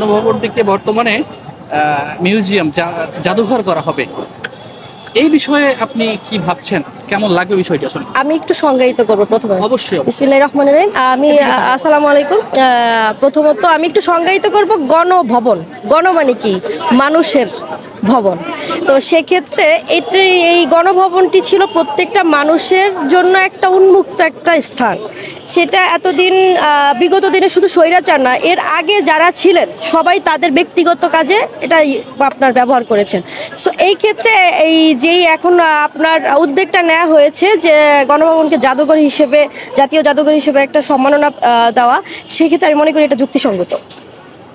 গণভবনটিকে বর্তমানে মিউজিয়াম জাদুঘর করা হবে, এই বিষয়ে আপনি কি ভাবছেন? কেমন লাগবে বিষয়টি? আসলে আমি একটু সংজ্ঞায়িত করবো প্রথমে। অবশ্যই। বিসমিল্লাহির রহমানির রহিম। আসসালামু আলাইকুম। প্রথমত আমি একটু সংজ্ঞায়িত করব গণভবন। গণ মানে কি? মানুষের ভবন। তো সেক্ষেত্রে এই গণভবনটি ছিল প্রত্যেকটা মানুষের জন্য একটা উন্মুক্ত একটা স্থান। সেটা এতদিন বিগত দিনে শুধু স্বৈরাচার না, এর আগে যারা ছিলেন সবাই তাদের ব্যক্তিগত কাজে এটা আপনার ব্যবহার করেছেন। সো এই ক্ষেত্রে যেই এখন আপনার উদ্যোগটা নেওয়া হয়েছে যে গণভবনকে জাদুঘর হিসেবে, জাতীয় জাদুঘর হিসেবে একটা সম্মাননা দেওয়া, সেক্ষেত্রে আমি মনে করি এটা যুক্তিসঙ্গত।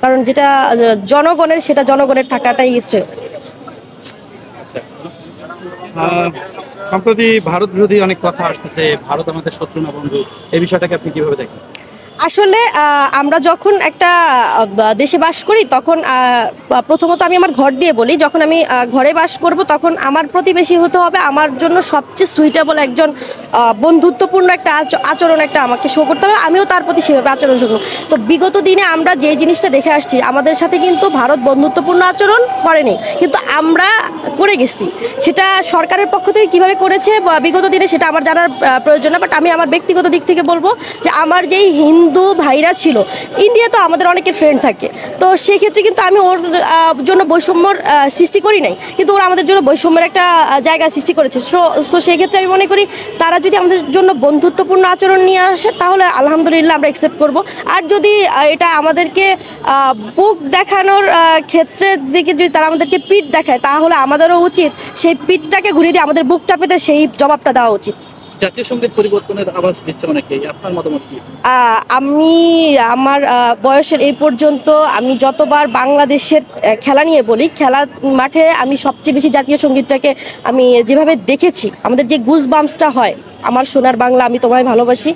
কারণ যেটা জনগণের, সেটা জনগণের থাকাটাই শ্রেয়। সম্প্রতি ভারত বিরোধী অনেক কথা আসতেছে, ভারত আমাদের শত্রু না বন্ধু, এই বিষয়টাকে আপনি কিভাবে দেখেন? আসলে আমরা যখন একটা দেশে বাস করি তখন প্রথমত আমি আমার ঘর দিয়ে বলি, যখন আমি ঘরে বাস করব তখন আমার প্রতিবেশী হতে হবে আমার জন্য সবচেয়ে সুইটেবল একজন, বন্ধুত্বপূর্ণ একটা আচরণ একটা আমাকে শো করতে হবে, আমিও তার প্রতি সেভাবে আচরণ শো করব। তো বিগত দিনে আমরা যে জিনিসটা দেখে আসছি, আমাদের সাথে কিন্তু ভারত বন্ধুত্বপূর্ণ আচরণ করেনি, কিন্তু আমরা করে গেছি। সেটা সরকারের পক্ষ থেকে কীভাবে করেছে বিগত দিনে সেটা আমার জানার প্রয়োজন না, বাট আমি আমার ব্যক্তিগত দিক থেকে বলবো যে আমার যেই হিন্দু ভাইরা ছিল, ইন্ডিয়া তো আমাদের অনেকের ফ্রেন্ড থাকে, তো সেক্ষেত্রে কিন্তু আমি ওর জন্য বৈষম্যর সৃষ্টি করি নাই, কিন্তু ওরা আমাদের জন্য বৈষম্যের একটা জায়গা সৃষ্টি করেছে। সো সেক্ষেত্রে আমি মনে করি তারা যদি আমাদের জন্য বন্ধুত্বপূর্ণ আচরণ নিয়ে আসে তাহলে আলহামদুলিল্লাহ আমরা অ্যাকসেপ্ট করব। আর যদি এটা আমাদেরকে বুক দেখানোর ক্ষেত্রের দিকে যদি তারা আমাদেরকে পিঠ দেখায়, তাহলে আমাদেরও উচিত সেই পিঠটাকে ঘুরিয়ে দিয়ে আমাদের বুকটা পেতে সেই জবাবটা দেওয়া উচিত। জাতীয় সঙ্গীত পরিবর্তনের আভাস দিচ্ছে অনেকেই, আপনার মতামত কি? আমি আমার বয়সের এই পর্যন্ত আমি যতবার বাংলাদেশের খেলা নিয়ে বলি, খেলা মাঠে আমি সবচেয়ে বেশি জাতীয় সঙ্গীতটাকে আমি যেভাবে দেখেছি, আমাদের যে গুজ বাম্পসটা হয়, আমার সোনার বাংলা আমি তোমায় ভালোবাসি,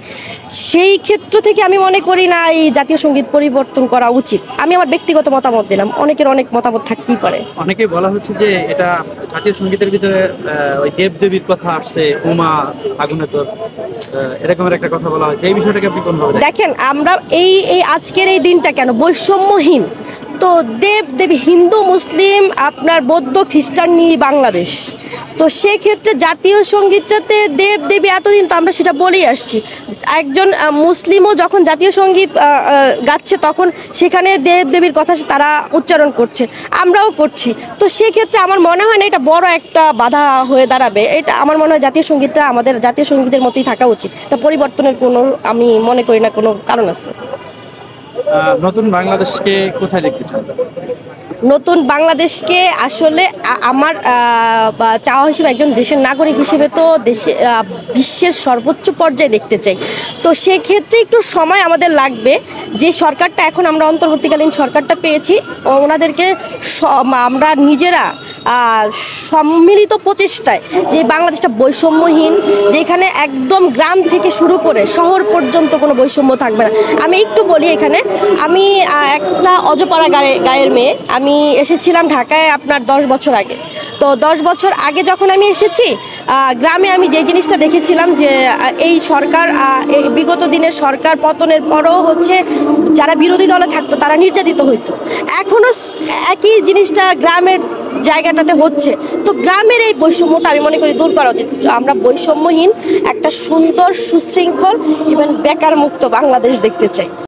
সেই ক্ষেত্র থেকে আমি মনে করি না এই জাতীয় সঙ্গীত পরিবর্তন করা উচিত। আমি আমার ব্যক্তিগত মতামত দিলাম, অনেকের অনেক মতামত থাকতেই পারে। অনেকেই বলা হচ্ছে যে এটা জাতীয় সঙ্গীতের ভিতরে ওই দেবদেবীর কথা আসছে, উমা আগুনেতর, এরকমের একটা কথা বলা হয়েছে, এই বিষয়টাকে আপনি কোনভাবে দেখেন? আমরা এই আজকের এই দিনটা কেন বৈষম্যহীন? তো দেব দেবী, হিন্দু মুসলিম আপনার বৌদ্ধ খ্রিস্টান নিয়ে বাংলাদেশ, তো সেক্ষেত্রে জাতীয় সঙ্গীতটাতে দেব দেবী এতদিন তো আমরা সেটা বলেই আসছি। একজন মুসলিমও যখন জাতীয় সঙ্গীত গাচ্ছে তখন সেখানে দেব দেবীর কথা তারা উচ্চারণ করছে, আমরাও করছি। তো সেক্ষেত্রে আমার মনে হয় না এটা বড় একটা বাধা হয়ে দাঁড়াবে। এটা আমার মনে হয় জাতীয় সঙ্গীতটা আমাদের জাতীয় সঙ্গীতের মতোই থাকা উচিত, এটা পরিবর্তনের কোনো আমি মনে করি না কোনো কারণ আছে। নতুন বাংলাদেশকে কোথায় দেখতে চান? নতুন বাংলাদেশকে আসলে আমার চাওয়া হিসেবে একজন দেশের নাগরিক হিসেবে তো দেশে বিশ্বের সর্বোচ্চ পর্যায়ে দেখতে চাই। তো সেক্ষেত্রে একটু সময় আমাদের লাগবে। যে সরকারটা এখন আমরা অন্তর্বর্তীকালীন সরকারটা পেয়েছি, ওনাদেরকে আমরা নিজেরা সম্মিলিত প্রচেষ্টায় যে বাংলাদেশটা বৈষম্যহীন, যেখানে একদম গ্রাম থেকে শুরু করে শহর পর্যন্ত কোনো বৈষম্য থাকবে না। আমি একটু বলি, এখানে আমি একটা অজপাড়া গায়ের মেয়ে, আমি এসেছিলাম ঢাকায় আপনার 10 বছর আগে। তো 10 বছর আগে যখন আমি এসেছি গ্রামে, আমি যে জিনিসটা দেখেছিলাম যে এই সরকার, বিগত দিনের সরকার পতনের পরও হচ্ছে যারা বিরোধী দলে থাকতো তারা নির্যাতিত হইতো, এখনও একই জিনিসটা গ্রামের জায়গাটাতে হচ্ছে। তো গ্রামের এই বৈষম্যটা আমি মনে করি দূর করা উচিত। আমরা বৈষম্যহীন একটা সুন্দর সুশৃঙ্খল এবং বেকার মুক্ত বাংলাদেশ দেখতে চাই।